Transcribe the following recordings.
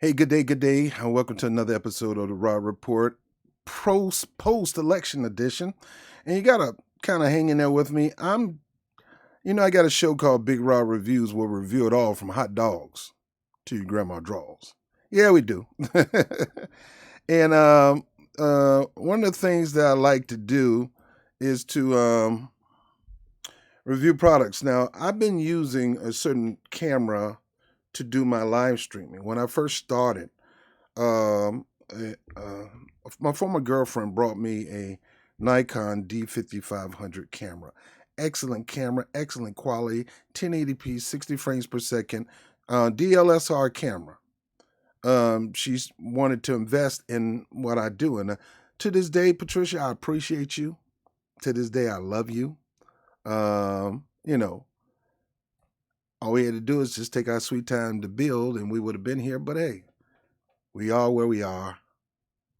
Hey, good day, and welcome to another episode of the Raw Report, post-election edition. And you gotta kind of hang in there with me. I got a show called Big Raw Reviews. We'll review it all from hot dogs to your grandma draws. Yeah, we do. And one of the things that I like to do is to review products. Now, I've been using a certain camera to do my live streaming. When I first started, um, uh, uh, my former girlfriend brought me a Nikon D5500 camera. Excellent camera, excellent quality, 1080p, 60 frames per second, DLSR camera. She's wanted to invest in what I do. And to this day, Patricia, I appreciate you. To this day, I love you. Um, you know, all we had to do is just take our sweet time to build, and we would have been here. But hey, we are where we are,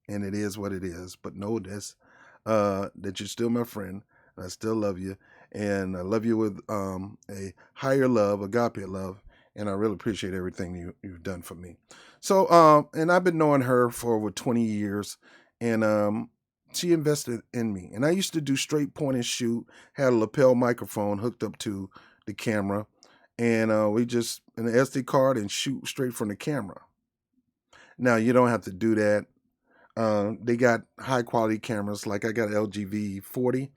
and it is what it is. But know this, that you're still my friend. And I still love you, and I love you with a higher love, agape love, and I really appreciate everything you've done for me. So, and I've been knowing her for over 20 years, and she invested in me. And I used to do straight point and shoot, had a lapel microphone hooked up to the camera, and we just an SD card and shoot straight from the camera. Now you don't have to do that. They got high quality cameras, like I got an LG V40.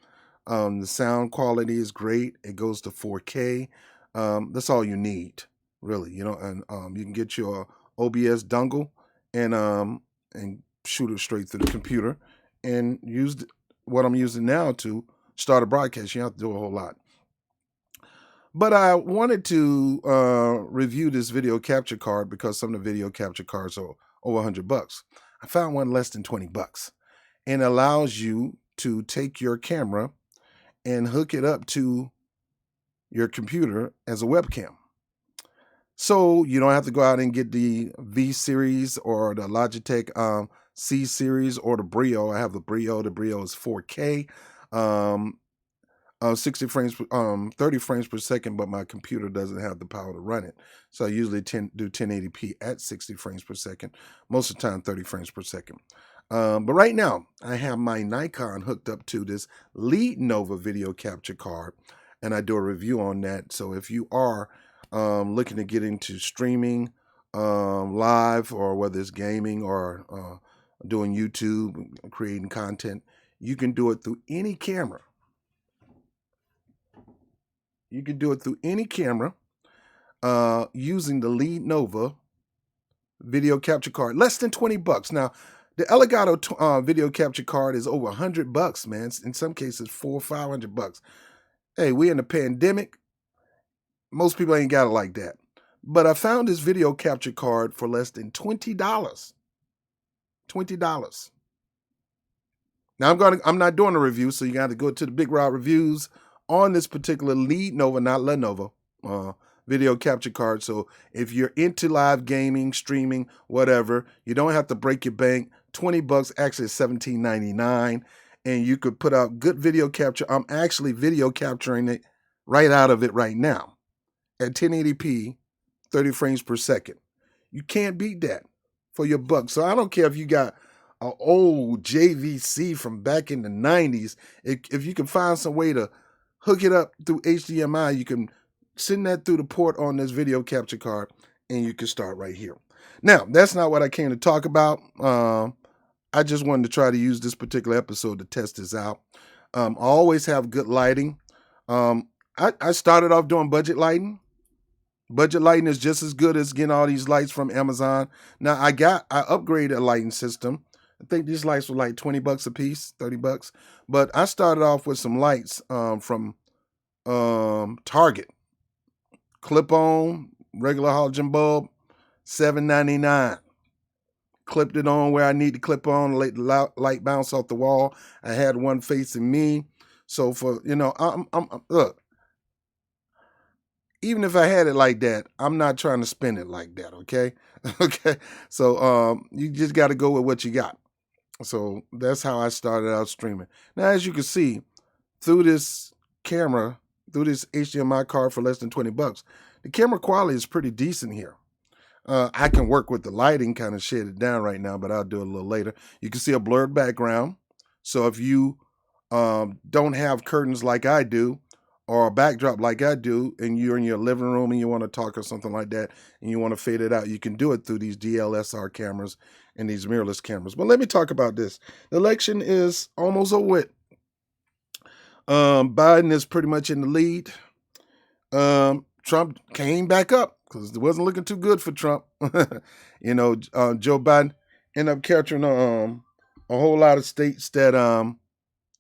The sound quality is great. It goes to 4K. That's all you need, really. And you can get your OBS dongle and shoot it straight through the computer and use what I'm using now to start a broadcast. You don't have to do a whole lot. But I wanted to review this video capture card because some of the video capture cards are over $100. I found one less than $20 and allows you to take your camera and hook it up to your computer as a webcam. So you don't have to go out and get the V series or the Logitech C series or the Brio. I have the Brio. The Brio is 4K. 60 frames, 30 frames per second, but my computer doesn't have the power to run it. So I usually do 1080p at 60 frames per second, most of the time 30 frames per second. But right now, I have my Nikon hooked up to this Lead Nova video capture card, and I do a review on that. So if you are looking to get into streaming live, or whether it's gaming or doing YouTube, creating content, you can do it through any camera. You can do it through any camera using the Lead Nova video capture card. Less than $20. Now, the Elgato video capture card is over $100, man. In some cases, $400 or $500. Hey, we're in a pandemic. Most people ain't got it like that. But I found this video capture card for less than $20. $20. Now I'm not doing a review, so you got to go to the Big Rod Reviews on this particular Lead Nova, not Lenovo, video capture card. So if you're into live gaming, streaming, whatever, you don't have to break your bank. $20, actually $17.99, and you could put out good video capture. I'm actually video capturing it right out of it right now at 1080p, 30 frames per second. You can't beat that for your buck. So I don't care if you got an old JVC from back in the 90s. If you can find some way to hook it up through HDMI, you can send that through the port on this video capture card, and you can start right here. Now, that's not what I came to talk about. I just wanted to try to use this particular episode to test this out. I always have good lighting. I started off doing budget lighting. Budget lighting is just as good as getting all these lights from Amazon. Now, I upgraded a lighting system. I think these lights were like $20 a piece, $30. But I started off with some lights from Target. Clip-on, regular halogen bulb, $7.99. Clipped it on where I need to clip on, let the light bounce off the wall. I had one facing me. So for, look, even if I had it like that, I'm not trying to spend it like that, okay? Okay. So you just got to go with what you got. So that's how I started out streaming. Now, as you can see, through this camera, through this HDMI card for less than $20, the camera quality is pretty decent here. I can work with the lighting, kind of shade it down right now, but I'll do it a little later. You can see a blurred background. So if you don't have curtains like I do, or a backdrop like I do, and you're in your living room and you want to talk or something like that, and you want to fade it out, you can do it through these DLSR cameras and these mirrorless cameras. But let me talk about this. The election is almost over with. Biden is pretty much in the lead. Trump came back up because it wasn't looking too good for Trump. Joe Biden ended up capturing a whole lot of states that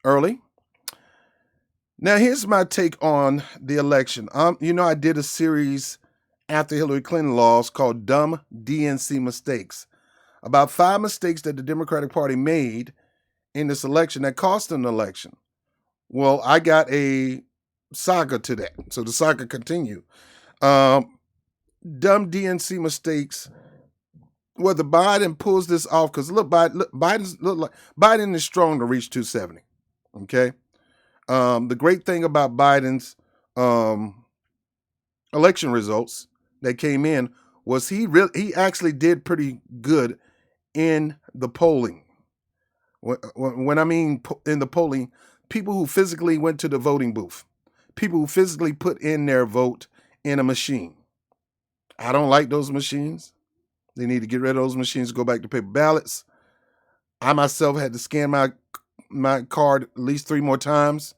early. Now, here's my take on the election. I did a series after Hillary Clinton lost called Dumb DNC Mistakes. About 5 mistakes that the Democratic Party made in this election that cost them the election. Well, I got a saga to that. So the saga continue. Dumb DNC mistakes. Whether Biden pulls this off, because Biden is strong to reach 270. Okay. The great thing about Biden's election results that came in was he actually did pretty good in the polling. When I mean in the polling, people who physically went to the voting booth, people who physically put in their vote in a machine. I don't like those machines. They need to get rid of those machines, go back to paper ballots. I myself had to scan my card at least 3 more times.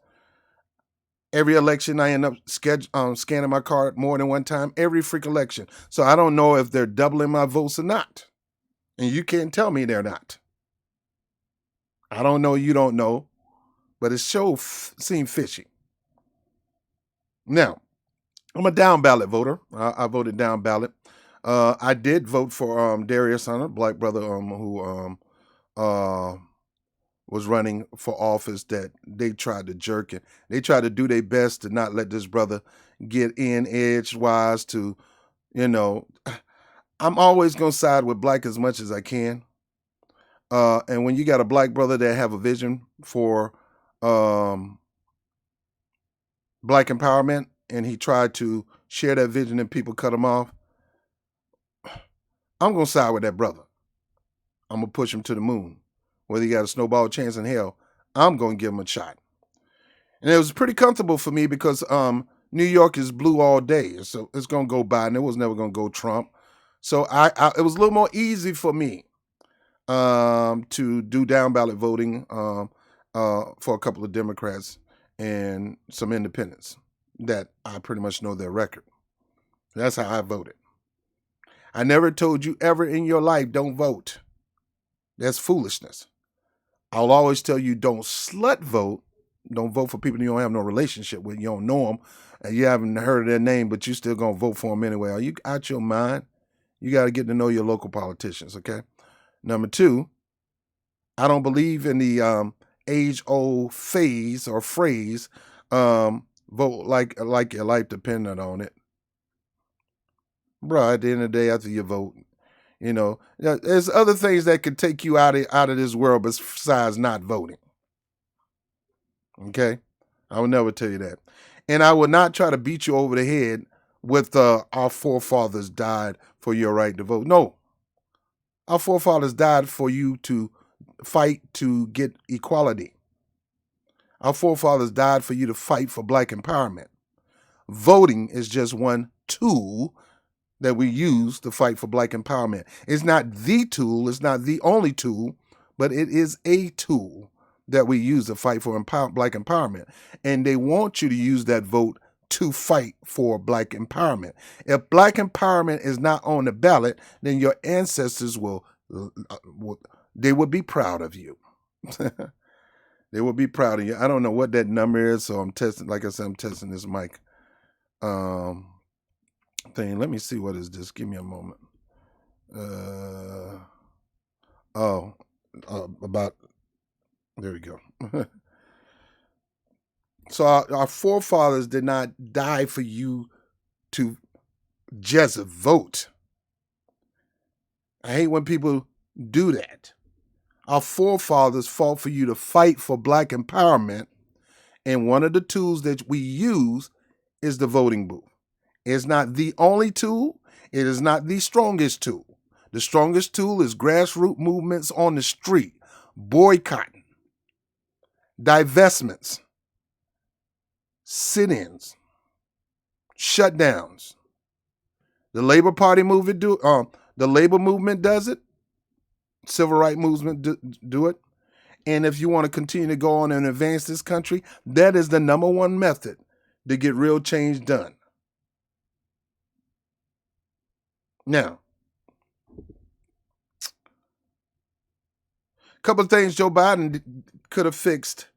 Every election, I end up scanning my card more than one time, every freak election. So I don't know if they're doubling my votes or not. And you can't tell me they're not. I don't know, you don't know, but it seemed fishy. Now, I'm a down ballot voter. I voted down ballot. I did vote for Darius Hunter, black brother who was running for office that they tried to jerk it. They tried to do their best to not let this brother get in edgewise to, I'm always going to side with black as much as I can. And when you got a black brother that have a vision for black empowerment, and he tried to share that vision and people cut him off, I'm going to side with that brother. I'm going to push him to the moon. Whether he got a snowball chance in hell, I'm going to give him a shot. And it was pretty comfortable for me because New York is blue all day. So it's going to go Biden. It was never going to go Trump. So it was a little more easy for me to do down ballot voting for a couple of Democrats and some independents that I pretty much know their record. That's how I voted. I never told you ever in your life, don't vote. That's foolishness. I'll always tell you, don't slut vote. Don't vote for people you don't have no relationship with. You don't know them. And you haven't heard of their name, but you still going to vote for them anyway. Are you out your mind? You got to get to know your local politicians, okay? Number 2, I don't believe in the age-old phase or phrase, vote like your life depended on it. Bro, at the end of the day, after you vote, there's other things that could take you out of this world besides not voting. Okay? I will never tell you that. And I will not try to beat you over the head with our forefathers died for your right to vote. No. Our forefathers died for you to fight to get equality. Our forefathers died for you to fight for black empowerment. Voting is just one tool that we use to fight for black empowerment. It's not the tool, it's not the only tool, but it is a tool that we use to fight for black empowerment. And they want you to use that vote to fight for black empowerment. If black empowerment is not on the ballot, then your ancestors they would be proud of you. They would be proud of you. I don't know what that number is, so I'm testing, like I said, I'm testing this mic thing. Let me see, what is this? Give me a moment. About, there we go. So our forefathers did not die for you to just vote. I hate when people do that. Our forefathers fought for you to fight for black empowerment, and one of the tools that we use is the voting booth. It's not the only tool. It is not the strongest tool. The strongest tool is grassroots movements on the street, boycotting, divestments, sit-ins, shutdowns. The Labor Party movement the labor movement does it. Civil rights movement do it. And if you want to continue to go on and advance this country, that is the number one method to get real change done. Now, a couple of things Joe Biden could have fixed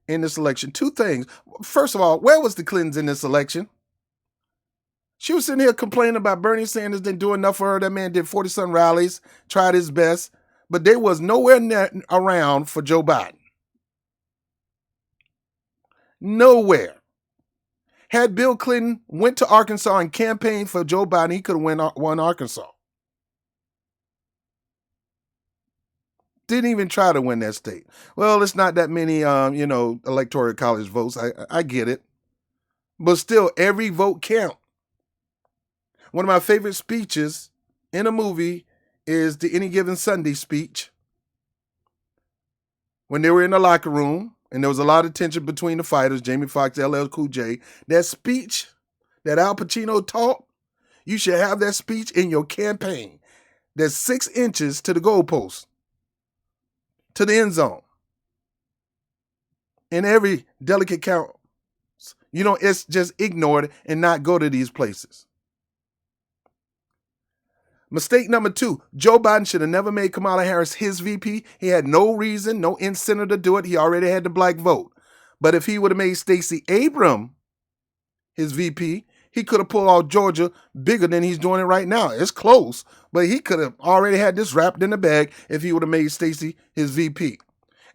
in this election. Two things. First of all, where was the Clintons in this election? She was sitting here complaining about Bernie Sanders didn't do enough for her. That man did 40-some rallies, tried his best, but they was nowhere around for Joe Biden. Nowhere. Had Bill Clinton went to Arkansas and campaigned for Joe Biden, he could have won Arkansas. Didn't even try to win that state. Well, it's not that many, electoral college votes. I get it. But still, every vote count. One of my favorite speeches in a movie is the Any Given Sunday speech. When they were in the locker room, and there was a lot of tension between the fighters, Jamie Foxx, LL Cool J, that speech that Al Pacino taught, you should have that speech in your campaign. That's 6 inches to the goalpost, to the end zone. In every delicate count, it's just ignore it and not go to these places. Mistake number 2, Joe Biden should have never made Kamala Harris his VP. He had no reason, no incentive to do it. He already had the black vote. But if he would have made Stacey Abrams his VP, he could have pulled out Georgia bigger than he's doing it right now. It's close, but he could have already had this wrapped in the bag if he would have made Stacey his VP.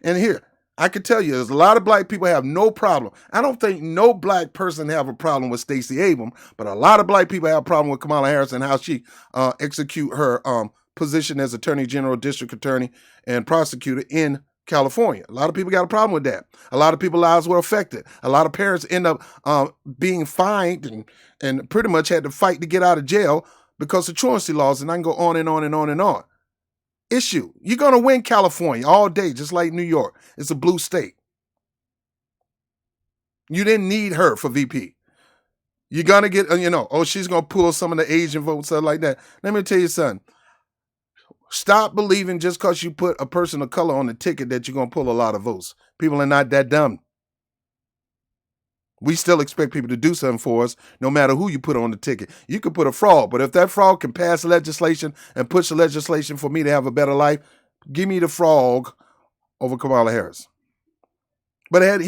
And here, I can tell you, there's a lot of black people have no problem. I don't think no black person have a problem with Stacey Abrams, but a lot of black people have a problem with Kamala Harris and how she execute her position as Attorney General, District Attorney, and prosecutor in California. A lot of people got a problem with that. A lot of people's lives were affected. A lot of parents end up being fined and pretty much had to fight to get out of jail because of truancy laws, and I can go on and on and on and on. Issue. You're going to win California all day, just like New York. It's a blue state. You didn't need her for VP. You're going to get, she's going to pull some of the Asian votes, stuff like that. Let me tell you something. Stop believing just because you put a person of color on the ticket that you're going to pull a lot of votes. People are not that dumb. We still expect people to do something for us, no matter who you put on the ticket. You could put a fraud, but if that fraud can pass legislation and push the legislation for me to have a better life, give me the frog over Kamala Harris. But had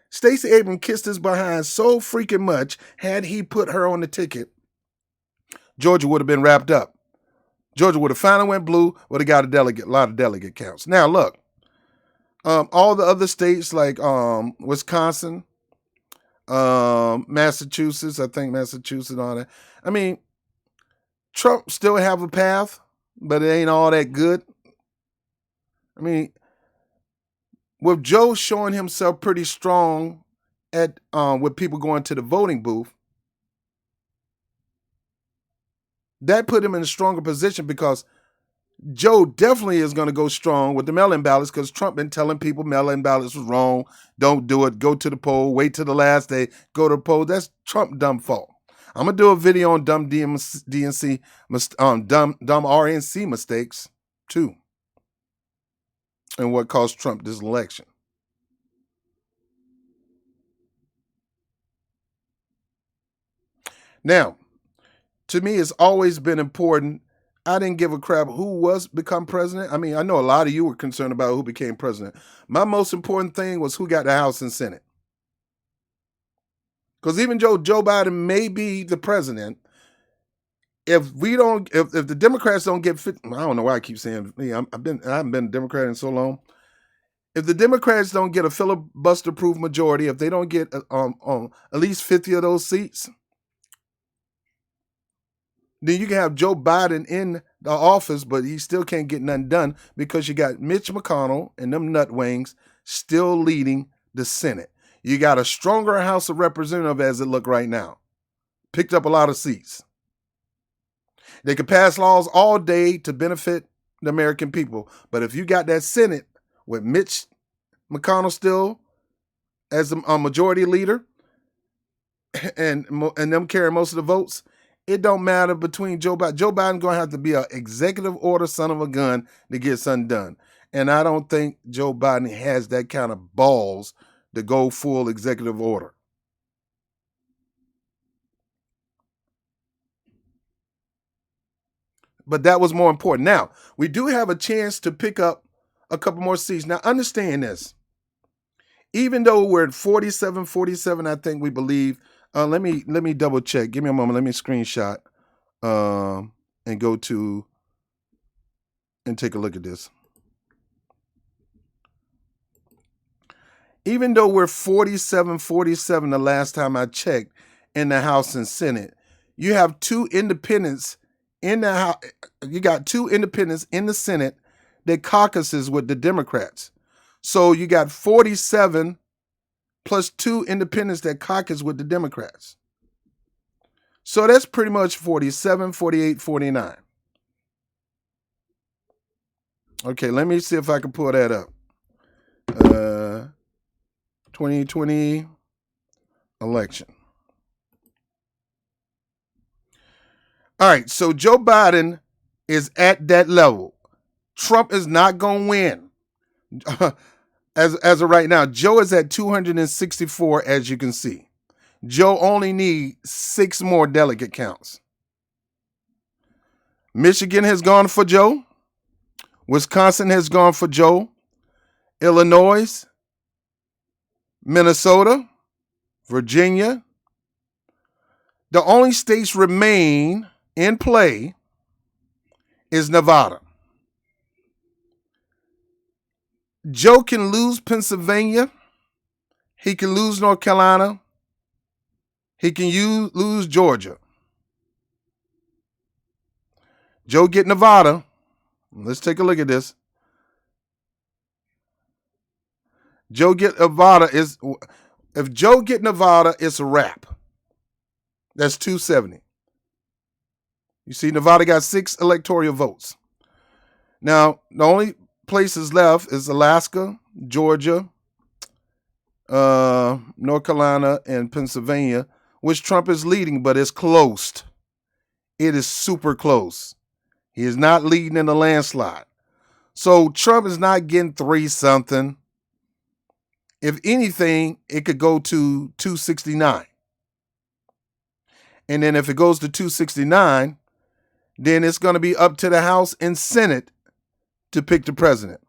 Stacey Abrams kissed his behind so freaking much, had he put her on the ticket, Georgia would have been wrapped up. Georgia would have finally went blue, would have got a lot of delegate counts. Now, look, all the other states like Wisconsin, Massachusetts, all that. I mean, Trump still have a path, but it ain't all that good. I mean, with Joe showing himself pretty strong at with people going to the voting booth, that put him in a stronger position because Joe definitely is going to go strong with the mail-in ballots because Trump been telling people mail-in ballots was wrong. Don't do it. Go to the poll. Wait till the last day. Go to the poll. That's Trump dumb fault. I'm going to do a video on dumb DNC, dumb RNC mistakes too, and what caused Trump this election. Now, to me, it's always been important. I didn't give a crap who was become president. I mean, I know a lot of you were concerned about who became president. My most important thing was who got the House and Senate. Because even Joe Biden may be the president, if the Democrats don't get fit, I don't know why I keep saying me. I haven't been a Democrat in so long. If the Democrats don't get a filibuster-proof majority, if they don't get at least 50 of those seats, then you can have Joe Biden in the office, but he still can't get nothing done because you got Mitch McConnell and them nutwings still leading the Senate. You got a stronger House of Representatives as it look right now. Picked up a lot of seats. They could pass laws all day to benefit the American people. But if you got that Senate with Mitch McConnell still as a majority leader and them carrying most of the votes, it don't matter between Joe Biden. Joe Biden going to have to be an executive order son of a gun to get something done. And I don't think Joe Biden has that kind of balls to go full executive order. But that was more important. Now, we do have a chance to pick up a couple more seats. Now, understand this. Even though we're at 47, I think we believe. Let me double check. Give me a moment. Let me screenshot and go to and take a look at this. Even though we're 47 the last time I checked in the House and Senate, you have two independents in the House. You got two independents in the Senate that caucuses with the Democrats. So you got 47 plus two independents that caucus with the Democrats. So that's pretty much 47, 48, 49. Okay, let me see if I can pull that up. 2020 election. All right, so Joe Biden is at that level. Trump is not going to win. As of right now, Joe is at 264, as you can see. Joe only needs 6 more delegate counts. Michigan has gone for Joe. Wisconsin has gone for Joe. Illinois, Minnesota, Virginia. The only states remain in play is Nevada. Joe can lose Pennsylvania. He can lose North Carolina. He can lose Georgia. Joe get Nevada. Let's take a look at this. Joe get Nevada if Joe get Nevada, it's a wrap. That's 270. You see, Nevada got 6 electoral votes. Now, the only places left is Alaska, Georgia, North Carolina, and Pennsylvania, which Trump is leading, but it's close. It is super close. He is not leading in a landslide. So Trump is not getting 3-something. If anything, it could go to 269. And then if it goes to 269, then it's going to be up to the House and Senate to pick the president.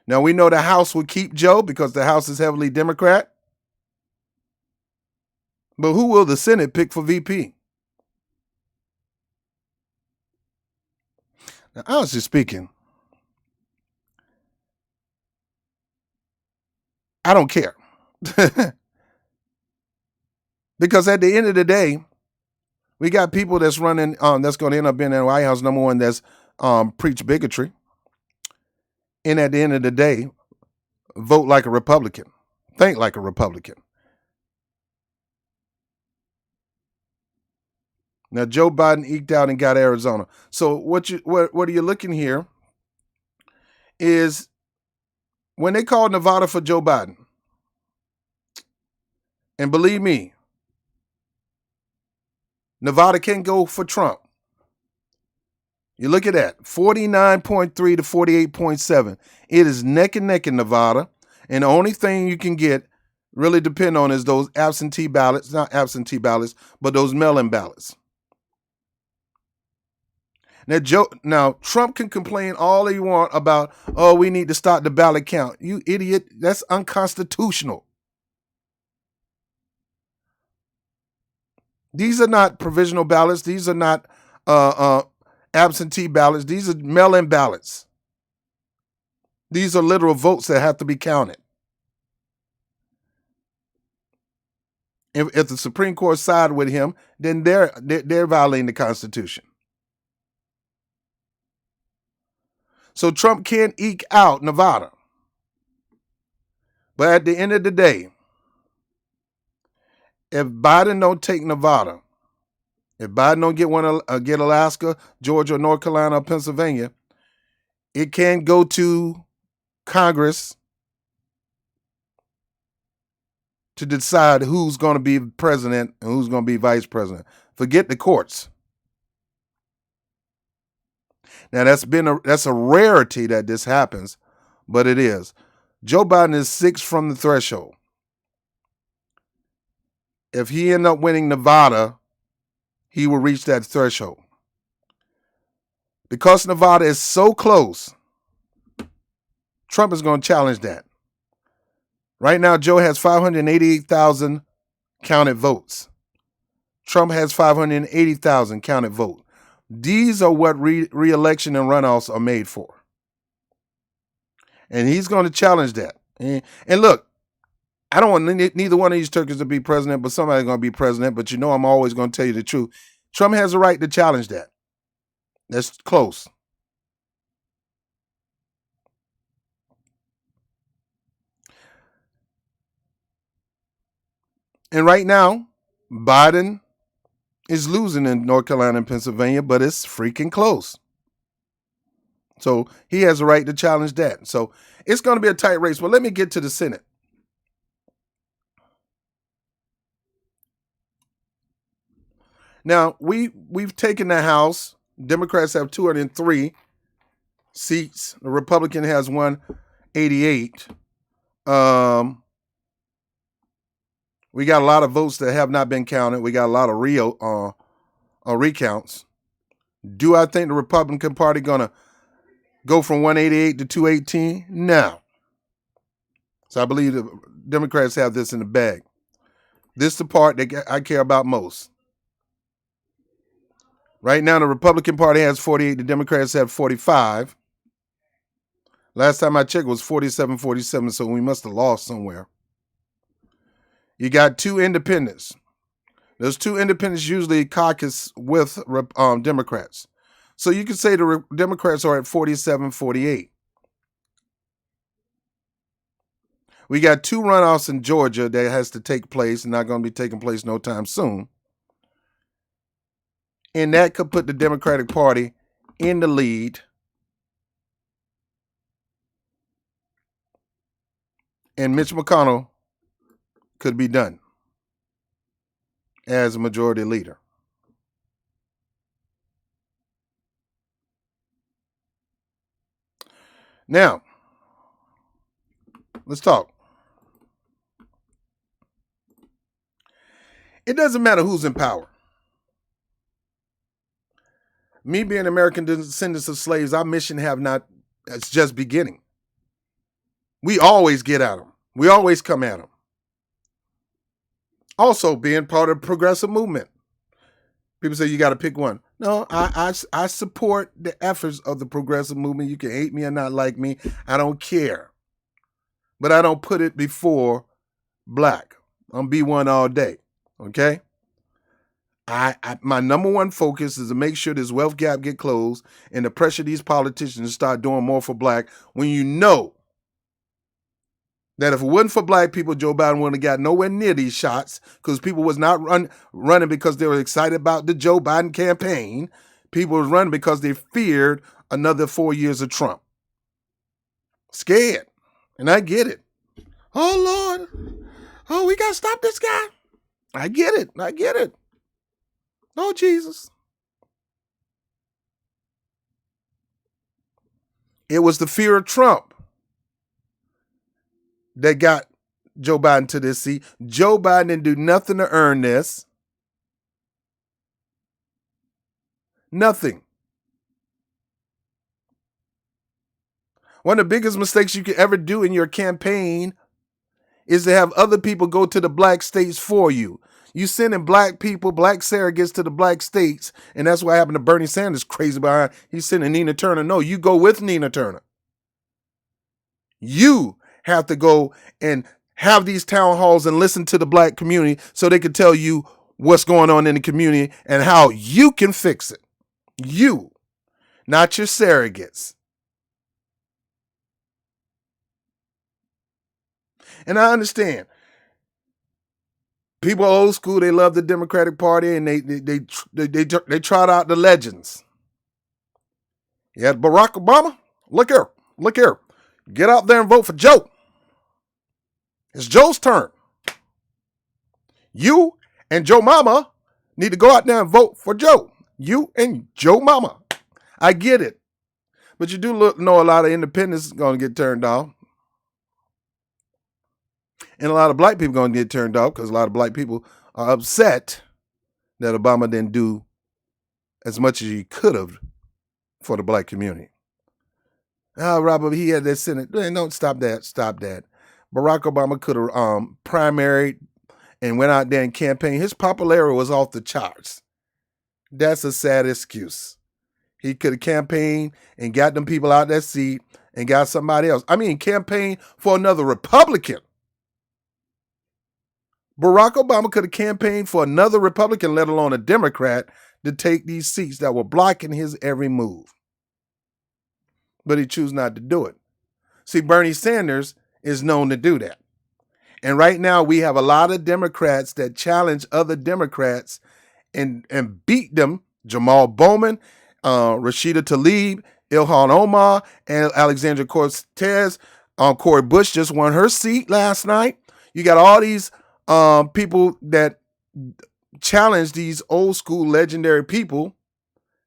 Now, we know the House will keep Joe because the House is heavily Democrat. But who will the Senate pick for VP? Now, honestly speaking, I don't care. Because at the end of the day, we got people that's running, that's going to end up being in the White House, number one, that's preach bigotry. And at the end of the day, vote like a Republican. Think like a Republican. Now, Joe Biden eked out and got Arizona. So what are you looking here is when they called Nevada for Joe Biden, and believe me, Nevada can go for Trump. You look at that, 49.3 to 48.7. It is neck and neck in Nevada. And the only thing you can get really depend on is those absentee ballots, not absentee ballots, but those mail-in ballots. Now, Trump can complain all he want about, oh, we need to start the ballot count. You idiot, that's unconstitutional. These are not provisional ballots. These are not absentee ballots. These are mail-in ballots. These are literal votes that have to be counted. If the Supreme Court side with him, then they're violating the Constitution. So Trump can't eke out Nevada. But at the end of the day, if Biden don't take Nevada, If Biden don't get Alaska, Georgia, North Carolina, or Pennsylvania, it can go to Congress to decide who's going to be president and who's going to be vice president. Forget the courts. Now that's a rarity that this happens, but it is. Joe Biden is 6 from the threshold. If he ends up winning Nevada, he will reach that threshold. Because Nevada is so close, Trump is going to challenge that. Right now, Joe has 588,000 counted votes. Trump has 580,000 counted votes. These are what re-election and runoffs are made for. And he's going to challenge that. And look, I don't want neither one of these turkeys to be president, but somebody's going to be president. But you know I'm always going to tell you the truth. Trump has a right to challenge that. That's close. And right now, Biden is losing in North Carolina and Pennsylvania, but it's freaking close. So he has a right to challenge that. So it's going to be a tight race. But let me get to the Senate. Now, we've taken the House. Democrats have 203 seats. The Republican has 188. We got a lot of votes that have not been counted. We got a lot of recounts. Do I think the Republican Party going to go from 188 to 218? No. So I believe the Democrats have this in the bag. This is the part that I care about most. Right now, the Republican Party has 48. The Democrats have 45. Last time I checked, it was 47-47, so we must have lost somewhere. You got 2 independents. Those 2 independents usually caucus with Democrats. So you could say the Democrats are at 47-48. We got 2 runoffs in Georgia that has to take place, not going to be taking place no time soon. And that could put the Democratic Party in the lead. And Mitch McConnell could be done as a majority leader. Now, let's talk. It doesn't matter who's in power. Me being American descendants of slaves, our mission it's just beginning. We always get at them. We always come at them. Also, being part of the progressive movement. People say you got to pick one. No, I support the efforts of the progressive movement. You can hate me or not like me. I don't care. But I don't put it before black. I'm B1 all day. Okay? My number one focus is to make sure this wealth gap get closed and to pressure these politicians to start doing more for black when you know that if it wasn't for black people, Joe Biden wouldn't have got nowhere near these shots because people was not running because they were excited about the Joe Biden campaign. People was running because they feared another 4 years of Trump. Scared. And I get it. Oh, Lord. Oh, we got to stop this guy. I get it. Oh, Jesus. It was the fear of Trump that got Joe Biden to this seat. Joe Biden didn't do nothing to earn this. Nothing. One of the biggest mistakes you could ever do in your campaign is to have other people go to the black states for you. You sending black people, black surrogates to the black states, and that's what happened to Bernie Sanders crazy behind. He's sending Nina Turner. No, you go with Nina Turner. You have to go and have these town halls and listen to the black community so they can tell you what's going on in the community and how you can fix it. You, not your surrogates. And I understand. People old school, they love the Democratic Party, and they trot out the legends. Yeah, Barack Obama, look here. Get out there and vote for Joe. It's Joe's turn. You and Joe Mama need to go out there and vote for Joe. You and Joe Mama. I get it. But you do know a lot of independents is going to get turned off. And a lot of black people going to get turned off because a lot of black people are upset that Obama didn't do as much as he could have for the black community. Oh, Robert, he had that Senate. Don't stop that. Stop that. Barack Obama could have primaried and went out there and campaigned. His popularity was off the charts. That's a sad excuse. He could have campaigned and got them people out that seat and got somebody else. I mean, campaign for another Republican. Barack Obama could have campaigned for another Republican, let alone a Democrat, to take these seats that were blocking his every move. But he chose not to do it. See, Bernie Sanders is known to do that. And right now we have a lot of Democrats that challenge other Democrats and beat them. Jamal Bowman, Rashida Tlaib, Ilhan Omar, and Alexandria Cortez. Cori Bush just won her seat last night. You got all these people that challenge these old school legendary people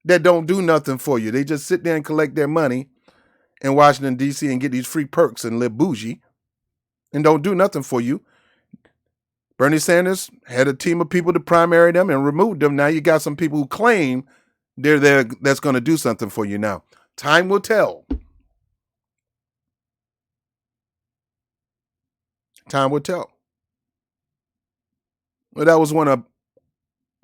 that don't do nothing for you. They just sit there and collect their money in Washington, D.C. and get these free perks and live bougie and don't do nothing for you. Bernie Sanders had a team of people to primary them and removed them. Now you got some people who claim they're there that's going to do something for you now. Time will tell. Time will tell. Well, that was one of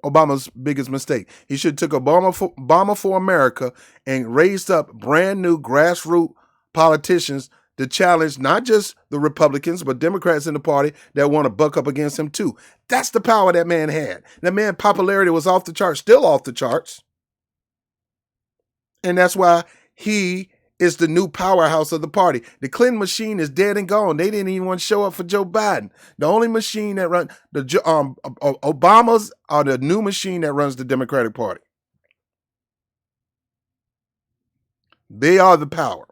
Obama's biggest mistake. He should have took Obama for America and raised up brand new grassroots politicians to challenge not just the Republicans, but Democrats in the party that want to buck up against him too. That's the power that man had. That man's popularity was off the charts, still off the charts. And that's why he is the new powerhouse of the party. The Clinton machine is dead and gone. They didn't even want to show up for Joe Biden. The only machine that runs, Obamas are the new machine that runs the Democratic Party. They are the power.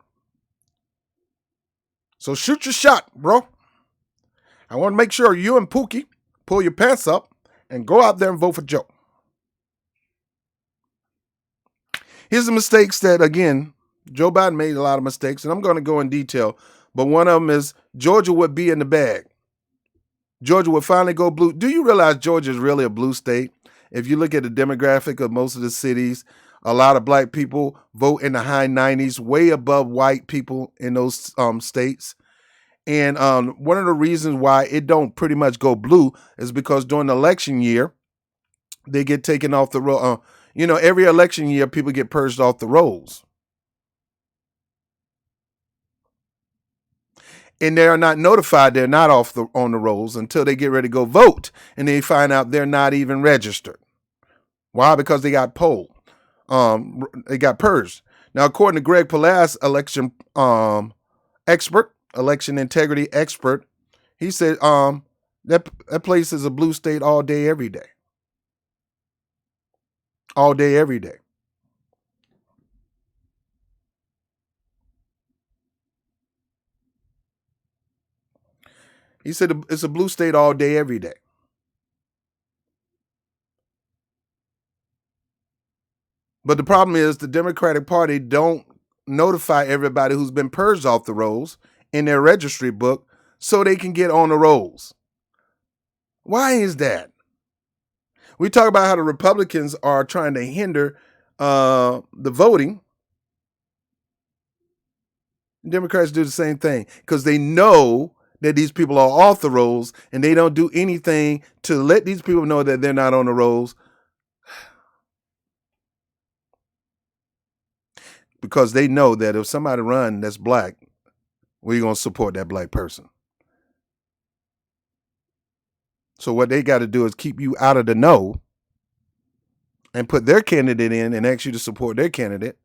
So shoot your shot, bro. I want to make sure you and Pookie pull your pants up and go out there and vote for Joe. Here's the mistakes that, again, Joe Biden made a lot of mistakes, and I'm going to go in detail, but one of them is Georgia would be in the bag. Georgia would finally go blue. Do you realize Georgia is really a blue state? If you look at the demographic of most of the cities, a lot of black people vote in the high 90s, way above white people in those states. And one of the reasons why it don't pretty much go blue is because during the election year, they get taken off the roll. Every election year, people get purged off the rolls. And they are not notified they're not on the rolls until they get ready to go vote. And they find out they're not even registered. Why? Because they got polled. They got purged. Now, according to Greg Palast, election integrity expert, he said that place is a blue state all day, every day. All day, every day. He said it's a blue state all day, every day. But the problem is the Democratic Party don't notify everybody who's been purged off the rolls in their registry book so they can get on the rolls. Why is that? We talk about how the Republicans are trying to hinder the voting. Democrats do the same thing because they know that these people are off the rolls and they don't do anything to let these people know that they're not on the rolls because they know that if somebody run that's black, we're going to support that black person. So what they got to do is keep you out of the know and put their candidate in and ask you to support their candidate,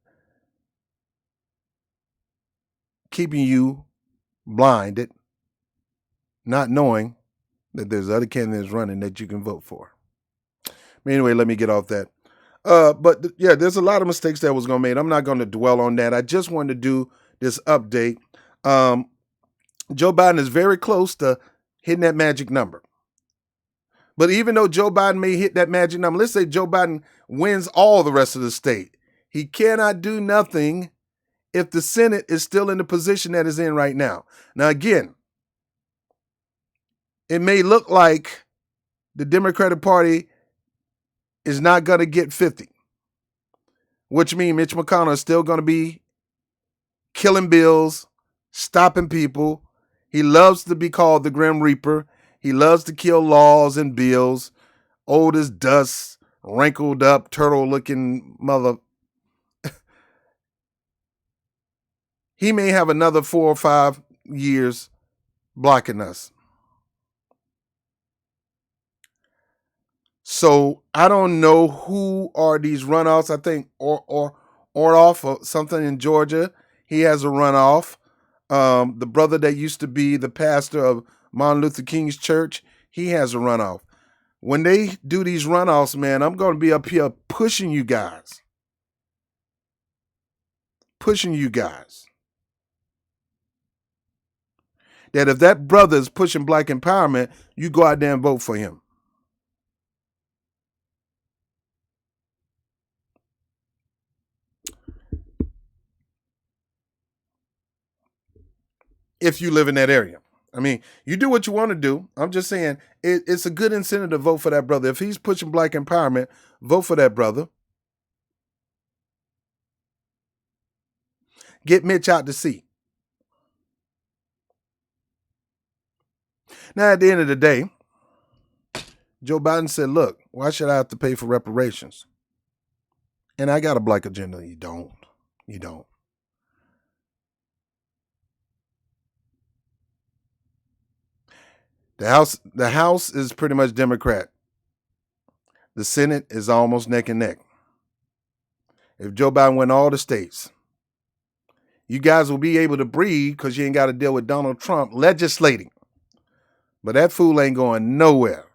keeping you blinded, not knowing that there's other candidates running that you can vote for. But anyway, let me get off that. Yeah, there's a lot of mistakes that was going to be made. I'm not going to dwell on that. I just wanted to do this update. Um, Joe Biden is very close to hitting that magic number. But even though Joe Biden may hit that magic number, let's say Joe Biden wins all the rest of the state, he cannot do nothing if the Senate is still in the position that it's in right now. Now, again, it may look like the Democratic Party is not going to get 50, which means Mitch McConnell is still going to be killing bills, stopping people. He loves to be called the Grim Reaper. He loves to kill laws and bills. Old as dust, wrinkled up, turtle-looking mother. He may have another 4 or 5 years blocking us. So I don't know who are these runoffs. I think Orloff or something in Georgia. He has a runoff. The brother that used to be the pastor of Martin Luther King's church, he has a runoff. When they do these runoffs, man, I'm going to be up here pushing you guys. That if that brother is pushing black empowerment, you go out there and vote for him. If you live in that area. I mean, you do what you want to do. I'm just saying it's a good incentive to vote for that brother. If he's pushing black empowerment, vote for that brother. Get Mitch out the seat. Now, at the end of the day, Joe Biden said, look, why should I have to pay for reparations? And I got a black agenda. You don't. The House is pretty much Democrat. The Senate is almost neck and neck. If Joe Biden win all the states, you guys will be able to breathe because you ain't got to deal with Donald Trump legislating. But that fool ain't going nowhere.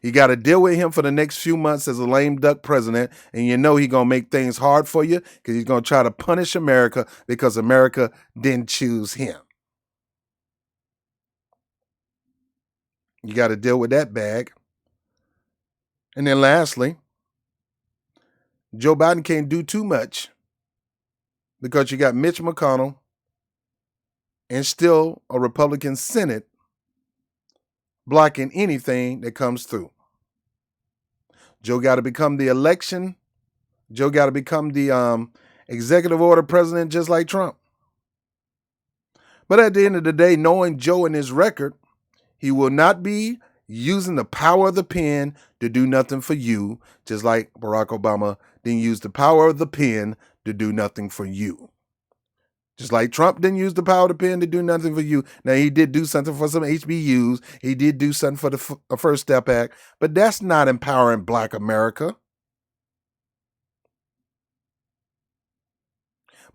You got to deal with him for the next few months as a lame duck president, and you know he's going to make things hard for you because he's going to try to punish America because America didn't choose him. You got to deal with that bag. And then lastly, Joe Biden can't do too much because you got Mitch McConnell and still a Republican Senate blocking anything that comes through. Joe got to become the election. Joe got to become the executive order president just like Trump. But at the end of the day, knowing Joe and his record, he will not be using the power of the pen to do nothing for you, just like Barack Obama didn't use the power of the pen to do nothing for you. Just like Trump didn't use the power of the pen to do nothing for you. Now, he did do something for some HBUs. He did do something for the First Step Act. But that's not empowering Black America.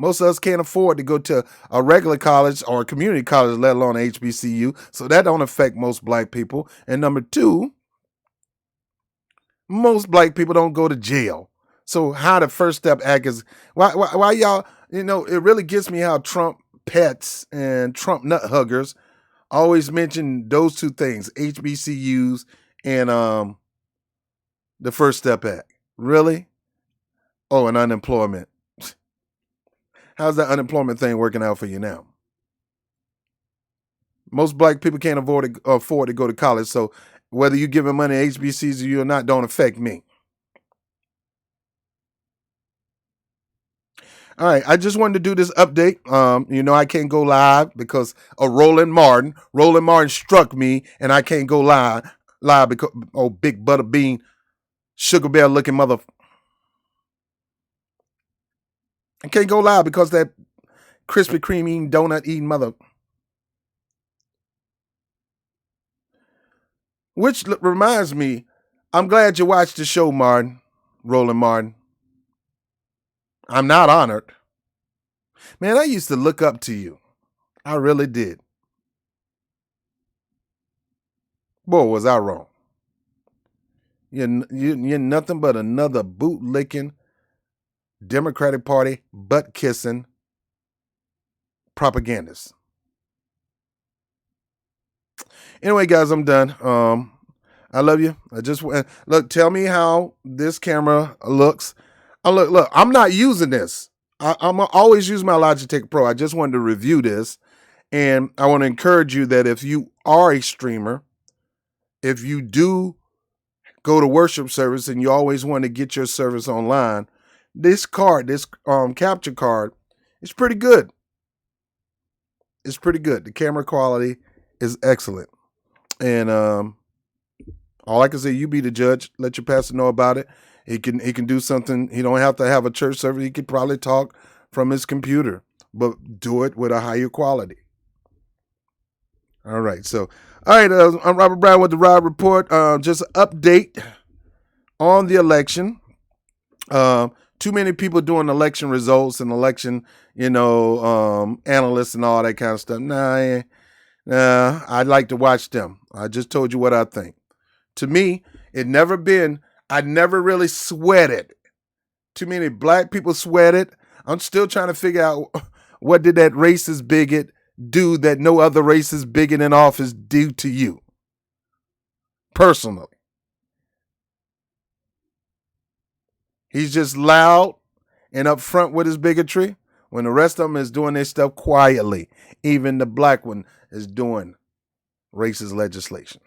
Most of us can't afford to go to a regular college or a community college, let alone HBCU. So that don't affect most Black people. And number two, most Black people don't go to jail. So how the First Step Act is, why y'all, it really gets me how Trump pets and Trump nut huggers always mention those two things, HBCUs and the First Step Act. Really? Oh, and unemployment. How's that unemployment thing working out for you now? Most Black people can't afford to go to college, so whether you giving money to HBCUs or not don't affect me. All right, I just wanted to do this update. I can't go live because of Roland Martin. Roland Martin struck me, and I can't go live because big butter bean, sugar bear looking mother. I can't go live because that Krispy Kreme eating donut eating mother. Which reminds me, I'm glad you watched the show, Martin. Roland Martin. I'm not honored. Man, I used to look up to you. I really did. Boy, was I wrong. You're nothing but another bootlicking, Democratic Party, butt kissing propagandist. Anyway, guys, I'm done. I love you. I just look. Tell me how this camera looks. Look. I'm not using this. I'm always use my Logitech Pro. I just wanted to review this, and I want to encourage you that if you are a streamer, if you do go to worship service and you always want to get your service online, this capture card, is pretty good. It's pretty good. The camera quality is excellent, and all I can say, you be the judge. Let your pastor know about it. He can do something. He don't have to have a church service. He could probably talk from his computer, but do it with a higher quality. All right. So, all right. I'm Robert Brown with the Rob Report. Just an update on the election. Too many people doing election results and election, analysts and all that kind of stuff. Nah, I'd like to watch them. I just told you what I think. To me, I never really sweated. Too many black people sweated. I'm still trying to figure out what did that racist bigot do that no other racist bigot in office do to you personally. He's just loud and upfront with his bigotry when the rest of them is doing their stuff quietly. Even the black one is doing racist legislation.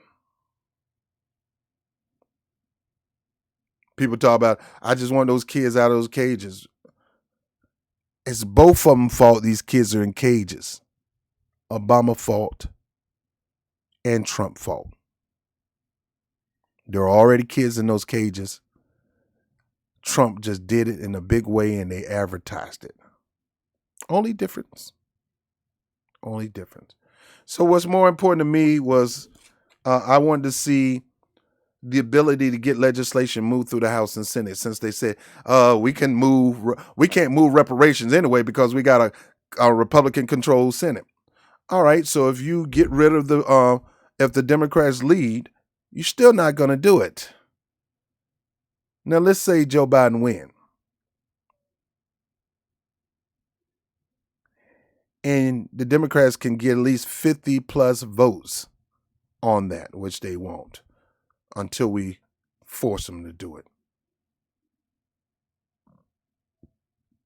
People talk about, I just want those kids out of those cages. It's both of them fault these kids are in cages. Obama fault and Trump fault. There are already kids in those cages. Trump just did it in a big way and they advertised it. Only difference. So what's more important to me was I wanted to see the ability to get legislation moved through the House and Senate, since they said we can't move reparations anyway because we got a Republican-controlled Senate. All right, so if you get rid of if the Democrats lead, you're still not going to do it. Now let's say Joe Biden win, and the Democrats can get at least 50 plus votes on that, which they won't until we force them to do it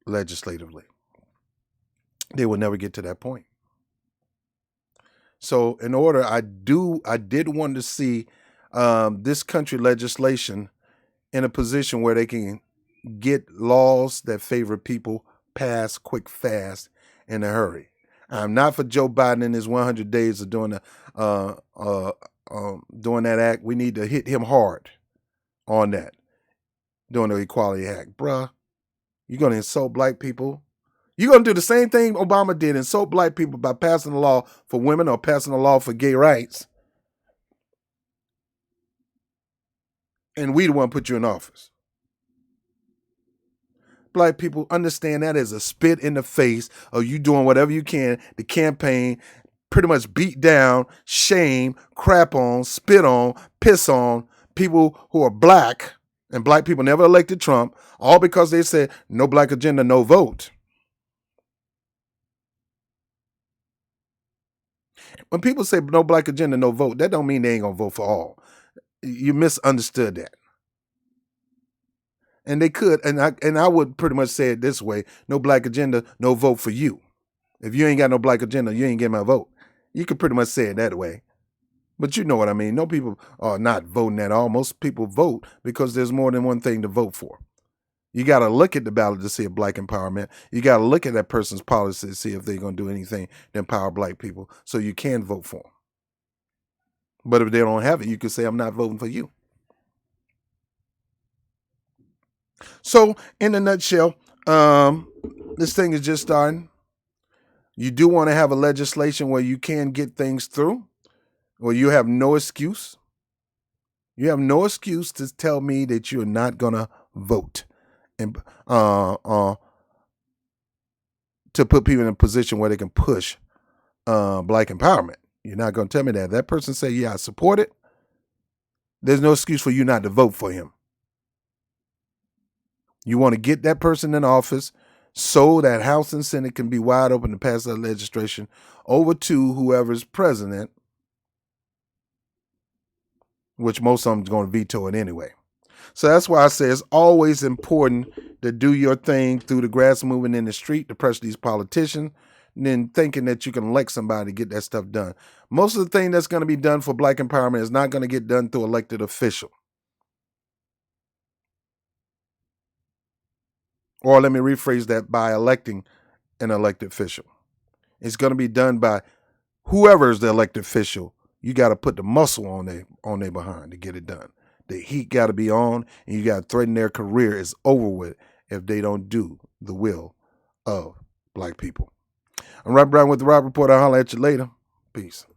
legislatively. They will never get to that point. So in order, I did want to see this country legislation in a position where they can get laws that favor people passed quick, fast, in a hurry. I'm not for Joe Biden in his 100 days of doing that act. We need to hit him hard on that, doing the Equality Act. Bruh, you're going to insult black people. You're going to do the same thing Obama did, insult black people by passing a law for women or passing a law for gay rights. And we the one put you in office. Black people understand that as a spit in the face of you doing whatever you can to campaign, pretty much beat down, shame, crap on, spit on, piss on people who are black, and black people never elected Trump, all because they said no black agenda, no vote. When people say no black agenda, no vote, that don't mean they ain't gonna vote for all. You misunderstood that. And they could, and I would pretty much say it this way: no black agenda, no vote for you. If you ain't got no black agenda, you ain't getting my vote. You could pretty much say it that way. But you know what I mean. No people are not voting at all. Most people vote because there's more than one thing to vote for. You got to look at the ballot to see a black empowerment. You got to look at that person's policy to see if they're going to do anything to empower black people so you can vote for them. But if they don't have it, you can say, I'm not voting for you. So, in a nutshell, this thing is just starting. You do want to have a legislation where you can get things through, where you have no excuse. You have no excuse to tell me that you're not going to vote and to put people in a position where they can push black empowerment. You're not going to tell me that. That person say, yeah, I support it. there's no excuse for you not to vote for him. You want to get that person in office so that House and Senate can be wide open to pass that legislation over to whoever's president, which most of them is going to veto it anyway. So that's why I say it's always important to do your thing through the grass movement in the street to pressure these politicians, and then thinking that you can elect somebody to get that stuff done. Most of the thing that's going to be done for black empowerment is not going to get done through elected official. Or let me rephrase that, by electing an elected official. It's going to be done by whoever is the elected official. You got to put the muscle on their behind to get it done. The heat got to be on, and you got to threaten their career is over with if they don't do the will of black people. I'm Rob Brown with the Rob Report. I'll holler at you later. Peace.